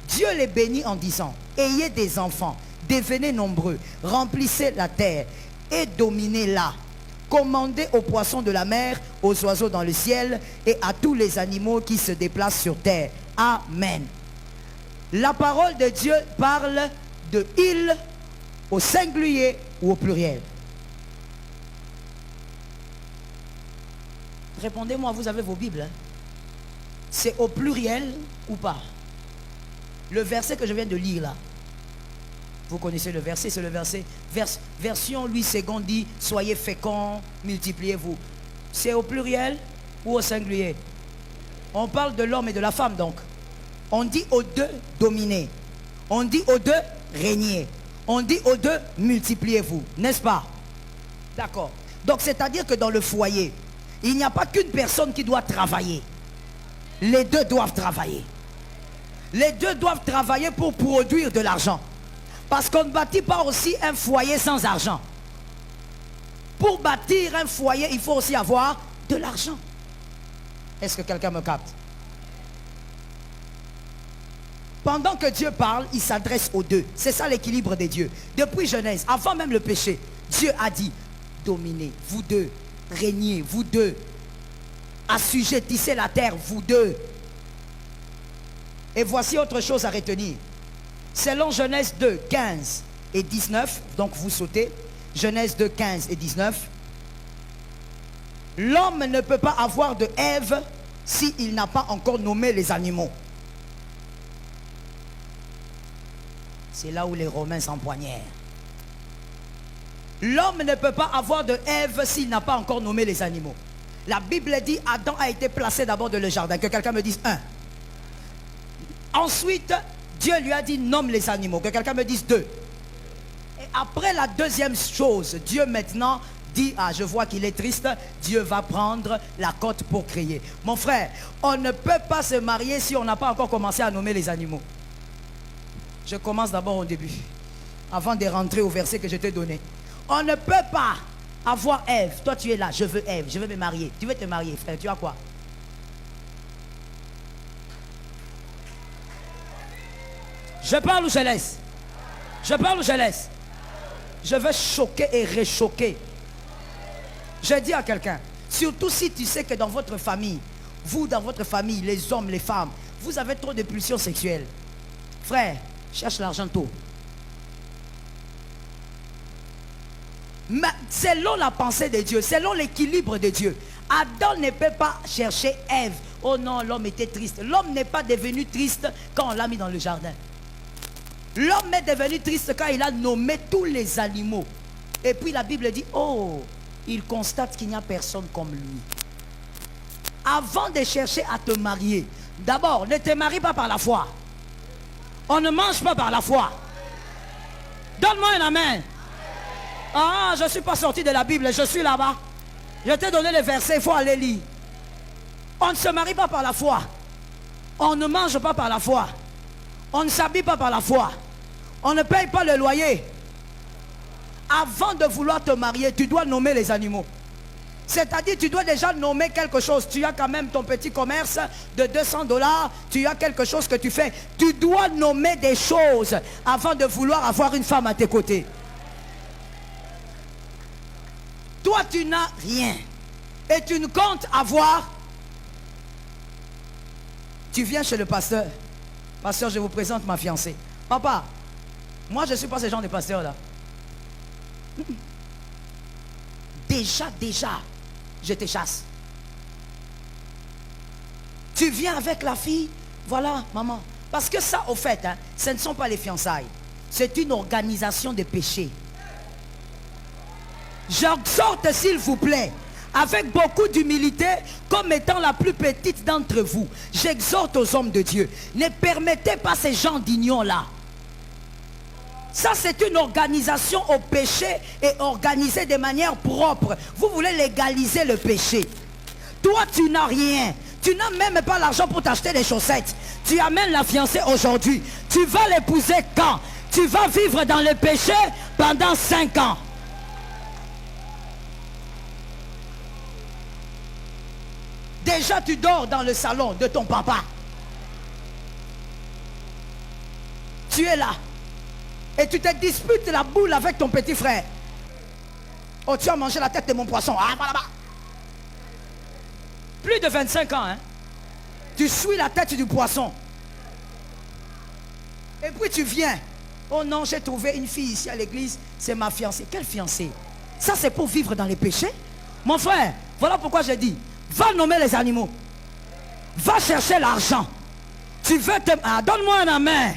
Dieu les bénit en disant, ayez des enfants, devenez nombreux, remplissez la terre et dominez-la. Commandez aux poissons de la mer, aux oiseaux dans le ciel et à tous les animaux qui se déplacent sur terre. Amen. La parole de Dieu parle de « il » au singulier ou au pluriel. Répondez-moi, vous avez vos Bibles. Hein? C'est au pluriel ou pas? Le verset que je viens de lire là. Vous connaissez le verset, c'est le verset. Version Louis II dit, soyez féconds, multipliez-vous. C'est au pluriel ou au singulier? On parle de l'homme et de la femme donc. On dit aux deux, dominez. On dit aux deux, régnez. On dit aux deux, multipliez-vous. N'est-ce pas? D'accord. Donc c'est-à-dire que dans le foyer, il n'y a pas qu'une personne qui doit travailler. Les deux doivent travailler. Les deux doivent travailler pour produire de l'argent. Parce qu'on ne bâtit pas aussi un foyer sans argent. Pour bâtir un foyer, il faut aussi avoir de l'argent. Est-ce que quelqu'un me capte? Pendant que Dieu parle, il s'adresse aux deux. C'est ça l'équilibre des dieux. Depuis Genèse, avant même le péché, Dieu a dit, dominez, vous deux, régnez, vous deux, assujettissez la terre, vous deux. Et voici autre chose à retenir. Selon Genèse 2, 15 et 19, donc vous sautez, Genèse 2, 15 et 19, l'homme ne peut pas avoir de Ève s'il n'a pas encore nommé les animaux. C'est là où les Romains s'empoignèrent. L'homme ne peut pas avoir de Ève s'il n'a pas encore nommé les animaux. La Bible dit Adam a été placé d'abord dans le jardin. Que quelqu'un me dise un. Ensuite, Dieu lui a dit nomme les animaux. Que quelqu'un me dise deux. Et après la deuxième chose, Dieu maintenant dit, ah je vois qu'il est triste, Dieu va prendre la côte pour crier. Mon frère, on ne peut pas se marier si on n'a pas encore commencé à nommer les animaux. Je commence d'abord au début, avant de rentrer au verset que je t'ai donné. On ne peut pas avoir Ève. Toi tu es là, je veux Ève, je veux me marier. Tu veux te marier, frère, tu as quoi? Je parle ou je laisse? Je parle ou je laisse? Je veux choquer et réchoquer. Je dis à quelqu'un, surtout si tu sais que dans votre famille, vous dans votre famille, les hommes, les femmes, vous avez trop de pulsions sexuelles. Frère, cherche l'argent tôt. Mais selon la pensée de Dieu, selon l'équilibre de Dieu, Adam ne peut pas chercher Ève. Oh non, l'homme était triste. L'homme n'est pas devenu triste quand on l'a mis dans le jardin. L'homme est devenu triste quand il a nommé tous les animaux. Et puis la Bible dit, oh, il constate qu'il n'y a personne comme lui. Avant de chercher à te marier, d'abord, ne te marie pas par la foi. On ne mange pas par la foi. Donne-moi un amen. Ah, je ne suis pas sorti de la Bible, je suis là-bas. Je t'ai donné les versets, il faut aller lire. On ne se marie pas par la foi. On ne mange pas par la foi. On ne s'habille pas par la foi. On ne paye pas le loyer. Avant de vouloir te marier, tu dois nommer les animaux. C'est-à-dire, tu dois déjà nommer quelque chose. Tu as quand même ton petit commerce de $200. Tu as quelque chose que tu fais. Tu dois nommer des choses avant de vouloir avoir une femme à tes côtés. Toi, tu n'as rien. Et tu ne comptes avoir. Tu viens chez le pasteur. Pasteur, je vous présente ma fiancée. Papa, moi, je ne suis pas ce genre de pasteur-là. Déjà, je te chasse. Tu viens avec la fille, voilà, maman. Parce que ça, au fait, hein, ce ne sont pas les fiançailles. C'est une organisation de péché. J'exhorte, s'il vous plaît, avec beaucoup d'humilité, comme étant la plus petite d'entre vous. J'exhorte aux hommes de Dieu, ne permettez pas ces gens d'ignons-là. Ça, c'est une organisation au péché et organisée de manière propre. Vous voulez légaliser le péché. Toi, tu n'as rien. Tu n'as même pas l'argent pour t'acheter des chaussettes. Tu amènes la fiancée aujourd'hui. Tu vas l'épouser quand? Tu vas vivre dans le péché pendant 5 ans. Déjà, tu dors dans le salon de ton papa. Tu es là. Et tu te disputes la boule avec ton petit frère. Oh, tu as mangé la tête de mon poisson. Ah, voilà. Plus de 25 ans, hein. Tu suis la tête du poisson. Et puis tu viens. Oh non, j'ai trouvé une fille ici à l'église. C'est ma fiancée. Quelle fiancée? Ça, c'est pour vivre dans les péchés. Mon frère, voilà pourquoi j'ai dit, va nommer les animaux. Va chercher l'argent. Tu veux te... Ah, donne-moi un amen.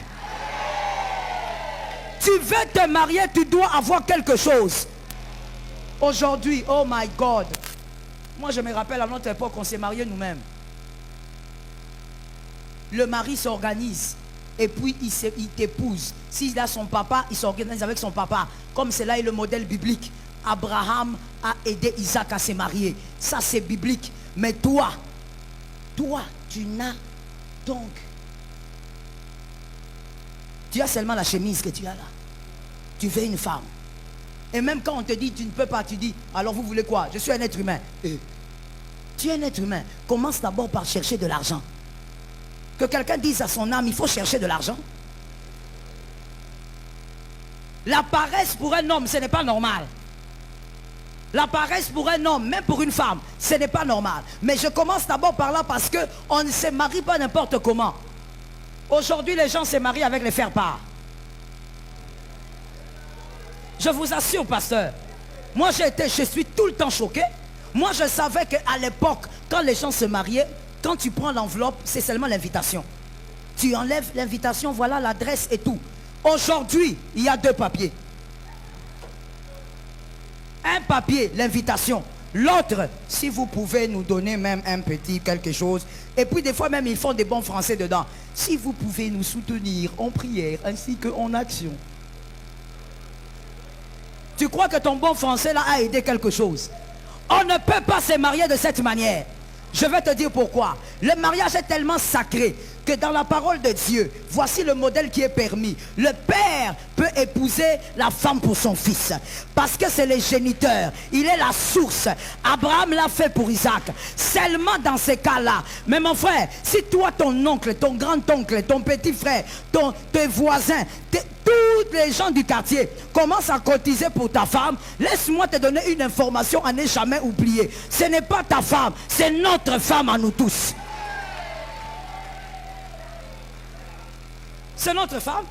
Tu veux te marier, tu dois avoir quelque chose. Aujourd'hui, oh my God. Moi, je me rappelle à notre époque, on s'est mariés nous-mêmes. Le mari s'organise. Et puis, il t'épouse. S'il a son papa, il s'organise avec son papa. Comme cela est le modèle biblique. Abraham a aidé Isaac à se marier. Ça, c'est biblique. Mais toi, tu n'as donc... Tu as seulement la chemise que tu as là. Tu veux une femme. Et même quand on te dit tu ne peux pas, tu dis, alors vous voulez quoi? Je suis un être humain. Tu es un être humain. Commence d'abord par chercher de l'argent. Que quelqu'un dise à son âme, il faut chercher de l'argent. La paresse pour un homme, ce n'est pas normal. La paresse pour un homme, même pour une femme, ce n'est pas normal. Mais je commence d'abord par là parce qu'on ne se marie pas n'importe comment. Aujourd'hui, les gens se marient avec les faire-part. Je vous assure, pasteur, moi je suis tout le temps choqué. Moi, je savais qu'à l'époque, quand les gens se mariaient, quand tu prends l'enveloppe, c'est seulement l'invitation. Tu enlèves l'invitation, voilà l'adresse et tout. Aujourd'hui, il y a 2 papiers. Un papier, l'invitation. L'autre, si vous pouvez nous donner même un petit quelque chose. Et puis des fois même, ils font des bons français dedans. Si vous pouvez nous soutenir en prière ainsi qu'en action. Tu crois que ton bon français là a aidé quelque chose? On ne peut pas se marier de cette manière. Je vais te dire pourquoi. Le mariage est tellement sacré que dans la parole de Dieu, voici le modèle qui est permis. Le père peut épouser la femme pour son fils. Parce que c'est le géniteur. Il est la source. Abraham l'a fait pour Isaac. Seulement dans ces cas-là. Mais mon frère, si toi, ton oncle, ton grand-oncle, ton petit frère, tes voisins, tous les gens du quartier commencent à cotiser pour ta femme, laisse-moi te donner une information à ne jamais oublier. Ce n'est pas ta femme, c'est notre femme à nous tous. C'est notre femme.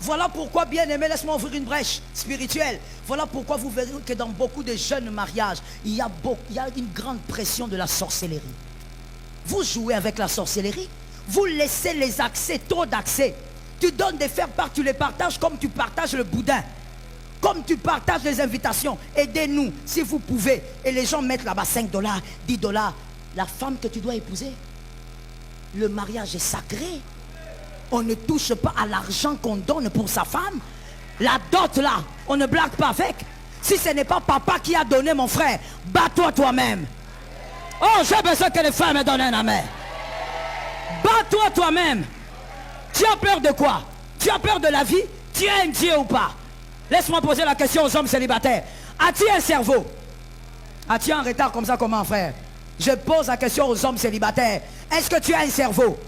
Voilà pourquoi, bien aimé, laisse-moi ouvrir une brèche spirituelle. Voilà pourquoi vous verrez que dans beaucoup de jeunes mariages, il y a une grande pression de la sorcellerie. Vous jouez avec la sorcellerie. Vous laissez les accès, trop d'accès. Tu donnes des faire-part, tu les partages comme tu partages le boudin. Comme tu partages les invitations. Aidez-nous si vous pouvez. Et les gens mettent là-bas 5 $, 10 $. La femme que tu dois épouser, le mariage est sacré. On ne touche pas à l'argent qu'on donne pour sa femme. La dot là, on ne blague pas avec. Si ce n'est pas papa qui a donné, mon frère, bats-toi toi-même. Oh, j'ai besoin que les femmes me donnent un amen. Bats-toi toi-même. Tu as peur de quoi? Tu as peur de la vie? Tu es un Dieu ou pas? Laisse-moi poser la question aux hommes célibataires. As-tu un cerveau? As-tu un retard comme ça, comment, frère? Je pose la question aux hommes célibataires. Est-ce que tu as un cerveau?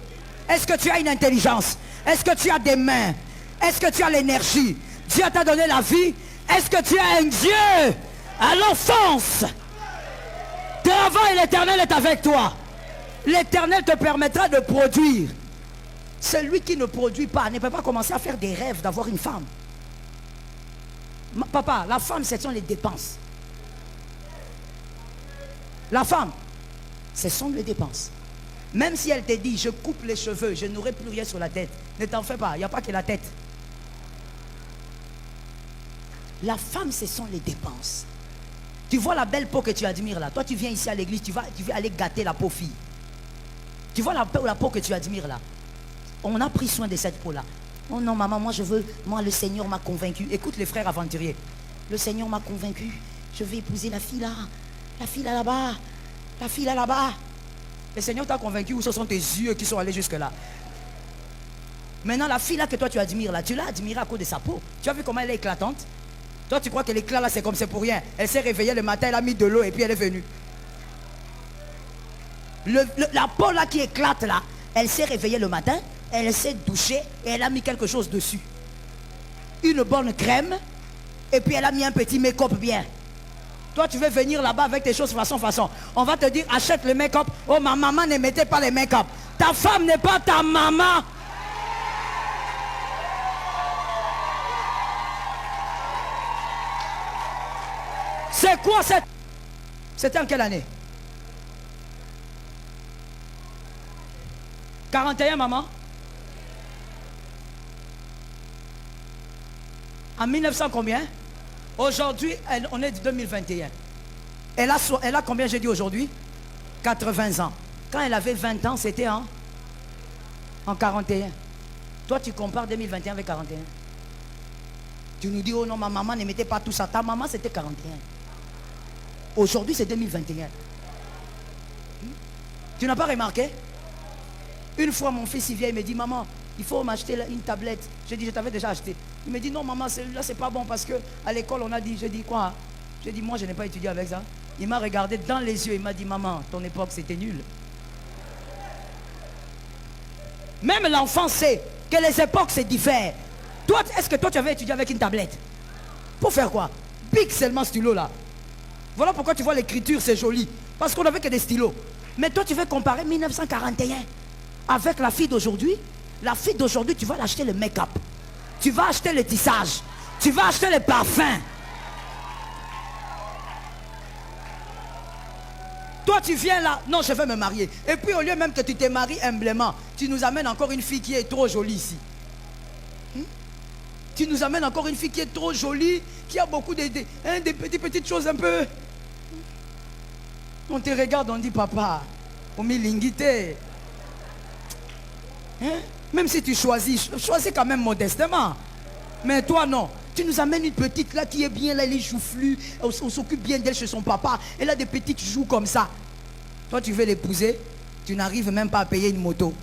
Est-ce que tu as une intelligence? Est-ce que tu as des mains? Est-ce que tu as l'énergie? Dieu t'a donné la vie. Est-ce que tu as un Dieu? À l'enfance. Travaille, l'Éternel est avec toi. L'Éternel te permettra de produire. Celui qui ne produit pas ne peut pas commencer à faire des rêves d'avoir une femme. Papa, la femme, ce sont les dépenses. La femme, ce sont les dépenses. Même si elle te dit, je coupe les cheveux, je n'aurai plus rien sur la tête. Ne t'en fais pas, il n'y a pas que la tête. La femme, ce sont les dépenses. Tu vois la belle peau que tu admires là. Toi, tu viens ici à l'église, tu vas aller gâter la peau fille. Tu vois la peau que tu admires là. On a pris soin de cette peau là. Oh non, maman, moi le Seigneur m'a convaincu. Écoute les frères aventuriers. Le Seigneur m'a convaincu. Je vais épouser la fille là. La fille là là-bas. La fille là là-bas. Le Seigneur t'a convaincu ou ce sont tes yeux qui sont allés jusque là? Maintenant, la fille là que toi tu admires là, tu l'as admirée à cause de sa peau. Tu as vu comment elle est éclatante? Toi tu crois que l'éclat là c'est comme c'est pour rien. Elle s'est réveillée le matin, elle a mis de l'eau et puis elle est venue. La peau là qui éclate là, elle s'est réveillée le matin, elle s'est douchée et elle a mis quelque chose dessus. Une bonne crème et puis elle a mis un petit make-up bien. Toi, tu veux venir là-bas avec tes choses façon. On va te dire, achète le make-up. Oh, ma maman ne mettait pas les make-up. Ta femme n'est pas ta maman. C'est quoi cette... C'était en quelle année? 41, maman. En 1900 combien? Aujourd'hui, on est de 2021. Elle a combien, j'ai dit aujourd'hui? 80 ans. Quand elle avait 20 ans, c'était en 41. Toi, tu compares 2021 avec 41. Tu nous dis, oh non, ma maman ne mettait pas tout ça. Ta maman, c'était 41. Aujourd'hui, c'est 2021. Tu n'as pas remarqué? Une fois, mon fils, il vient, il me dit, maman, il faut m'acheter une tablette. J'ai dit, je t'avais déjà acheté. Il me dit, non, maman, celui-là, c'est pas bon parce qu'à l'école, on a dit, j'ai dit, quoi? J'ai dit, moi, je n'ai pas étudié avec ça. Il m'a regardé dans les yeux, il m'a dit, maman, ton époque, c'était nul. Même l'enfant sait que les époques, c'est différent. Toi, est-ce que toi, tu avais étudié avec une tablette? Pour faire quoi? Pique seulement stylo, là. Voilà pourquoi tu vois l'écriture, c'est joli. Parce qu'on n'avait que des stylos. Mais toi, tu veux comparer 1941 avec la fille d'aujourd'hui. La fille d'aujourd'hui, tu vas l'acheter le make-up. Tu vas acheter le tissage. Tu vas acheter les parfums. Toi, tu viens là. Non, je vais me marier. Et puis, au lieu même que tu te maries humblement, tu nous amènes encore une fille qui est trop jolie ici. Tu nous amènes encore une fille qui est trop jolie, qui a beaucoup des petites choses un peu. On te regarde, on dit, papa, au milingité. Même si tu choisis quand même modestement. Mais toi, non. Tu nous amènes une petite là qui est bien, là, elle est joufflue. On s'occupe bien d'elle chez son papa. Elle a des petites joues comme ça. Toi, tu veux l'épouser, tu n'arrives même pas à payer une moto.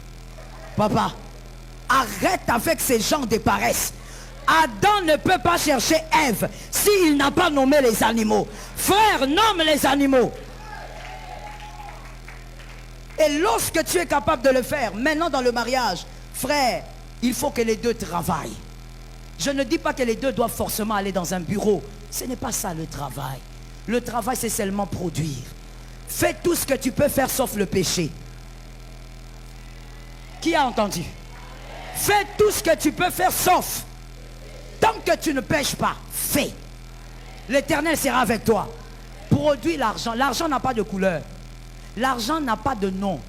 Papa, arrête avec ces gens de paresse. Adam ne peut pas chercher Ève s'il n'a pas nommé les animaux. Frère, nomme les animaux. Et lorsque tu es capable de le faire, maintenant dans le mariage, frère, il faut que les deux travaillent. Je ne dis pas que les deux doivent forcément aller dans un bureau. Ce n'est pas ça le travail. Le travail, c'est seulement produire. Fais tout ce que tu peux faire sauf le péché. Qui a entendu? Fais tout ce que tu peux faire sauf. Tant que tu ne pêches pas, fais. L'Éternel sera avec toi. Produis l'argent. L'argent n'a pas de couleur. L'argent n'a pas de nom.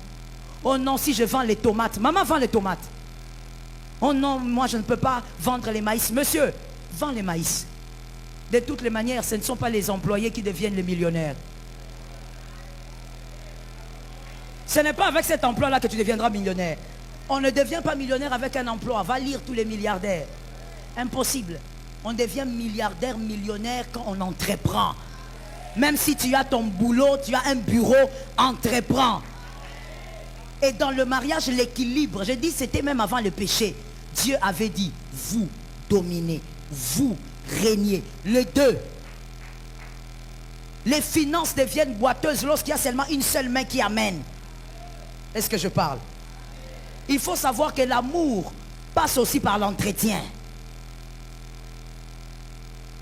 Oh non, si je vends les tomates. Maman vend les tomates. Oh non, moi je ne peux pas vendre les maïs. Monsieur, vends les maïs. De toutes les manières, ce ne sont pas les employés qui deviennent les millionnaires. Ce n'est pas avec cet emploi-là que tu deviendras millionnaire. On ne devient pas millionnaire avec un emploi. Va lire tous les milliardaires. Impossible. On devient milliardaire, millionnaire quand on entreprend. Même si tu as ton boulot, tu as un bureau, entreprends. Et dans le mariage, l'équilibre, j'ai dit c'était même avant le péché. Dieu avait dit, vous dominez, vous régnez. Les deux. Les finances deviennent boiteuses lorsqu'il y a seulement une seule main qui amène. Est-ce que je parle? Il faut savoir que l'amour passe aussi par l'entretien.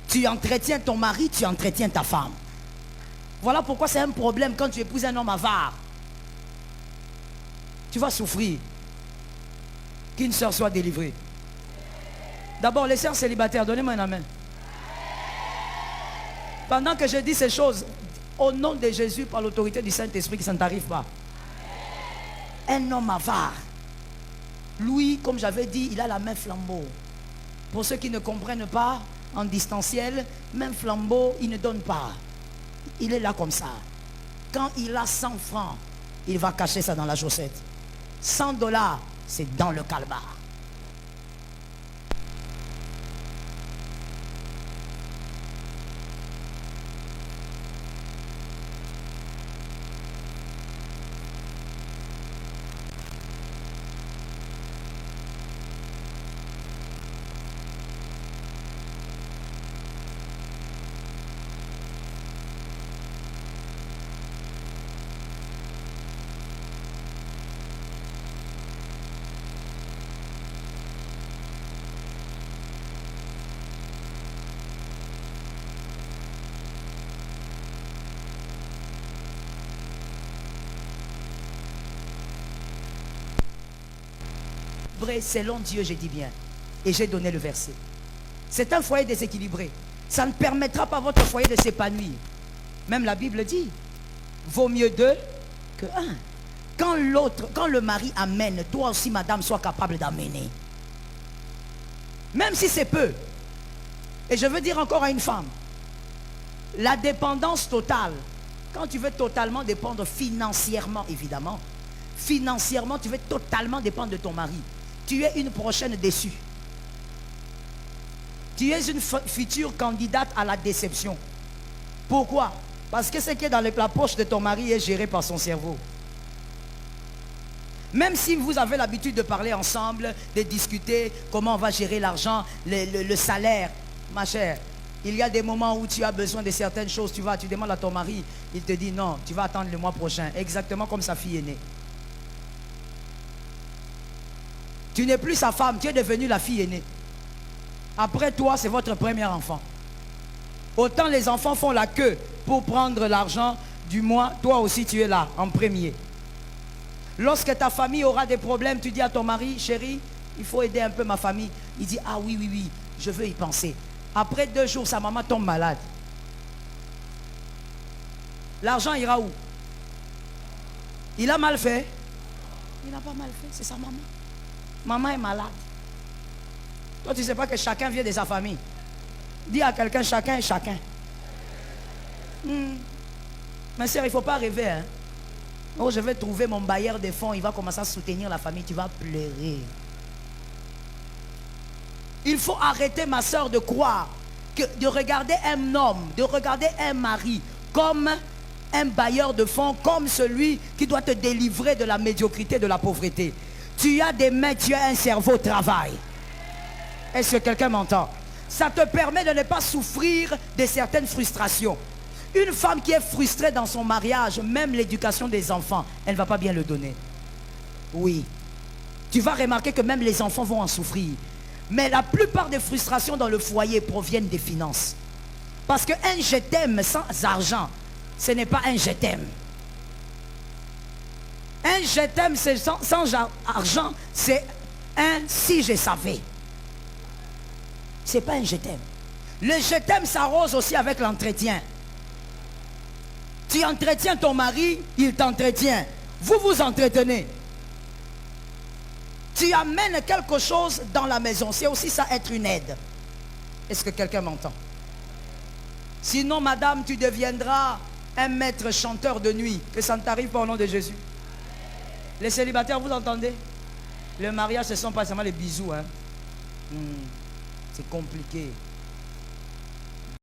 Tu entretiens ton mari, tu entretiens ta femme. Voilà pourquoi c'est un problème quand tu épouses un homme avare. Tu vas souffrir. Qu'une sœur soit délivrée. D'abord, les sœurs célibataires, donnez-moi un amen. Pendant que je dis ces choses, au nom de Jésus, par l'autorité du Saint-Esprit, que ça ne t'arrive pas. Un homme avare. Lui, comme j'avais dit, il a la main flambeau. Pour ceux qui ne comprennent pas, en distanciel, main flambeau, il ne donne pas. Il est là comme ça. Quand il a 100 francs, il va cacher ça dans la chaussette. 100 $, c'est dans le calbar. Selon Dieu, j'ai dit bien. Et j'ai donné le verset. C'est un foyer déséquilibré. Ça ne permettra pas à votre foyer de s'épanouir. Même la Bible dit, vaut mieux deux que un. Quand l'autre, quand le mari amène, toi aussi, madame, sois capable d'amener. Même si c'est peu. Et je veux dire encore à une femme, la dépendance totale, quand tu veux totalement dépendre financièrement, évidemment, financièrement, tu veux totalement dépendre de ton mari, tu es une prochaine déçue. Tu es une future candidate à la déception. Pourquoi? Parce que ce qui est dans la poche de ton mari est géré par son cerveau. Même si vous avez l'habitude de parler ensemble, de discuter comment on va gérer l'argent, le salaire, ma chère, il y a des moments où tu as besoin de certaines choses, tu demandes à ton mari, il te dit non, tu vas attendre le mois prochain, exactement comme sa fille est née. Tu n'es plus sa femme, tu es devenue la fille aînée. Après toi, c'est votre premier enfant. Autant les enfants font la queue pour prendre l'argent du mois, toi aussi tu es là, en premier. Lorsque ta famille aura des problèmes, tu dis à ton mari, chérie, il faut aider un peu ma famille. Il dit, ah oui, oui, oui, je veux y penser. Après 2 jours, sa maman tombe malade. L'argent ira où? Il a mal fait? Il n'a pas mal fait, c'est sa maman. Maman est malade. Toi, tu ne sais pas que chacun vient de sa famille. Dis à quelqu'un, chacun est chacun. Ma soeur, il ne faut pas rêver. Hein? Oh, je vais trouver mon bailleur de fonds, il va commencer à soutenir la famille, tu vas pleurer. Il faut arrêter, ma soeur, de croire, de regarder un homme, de regarder un mari comme un bailleur de fonds, comme celui qui doit te délivrer de la médiocrité, de la pauvreté. Tu as des mains, tu as un cerveau, travail. Est-ce que quelqu'un m'entend? Ça te permet de ne pas souffrir de certaines frustrations. Une femme qui est frustrée dans son mariage, même l'éducation des enfants, elle ne va pas bien le donner. Oui. Tu vas remarquer que même les enfants vont en souffrir. Mais la plupart des frustrations dans le foyer proviennent des finances. Parce qu'un je t'aime sans argent, ce n'est pas un je t'aime. Un je t'aime sans argent, c'est un si je savais. Ce n'est pas un je t'aime. Le je t'aime s'arrose aussi avec l'entretien. Tu entretiens ton mari, il t'entretient. Vous vous entretenez. Tu amènes quelque chose dans la maison. C'est aussi ça, être une aide. Est-ce que quelqu'un m'entend? Sinon, madame, tu deviendras un maître chanteur de nuit. Que ça ne t'arrive pas au nom de Jésus. Les célibataires, vous entendez? Le mariage, ce ne sont pas seulement les bisous. Hein? C'est compliqué.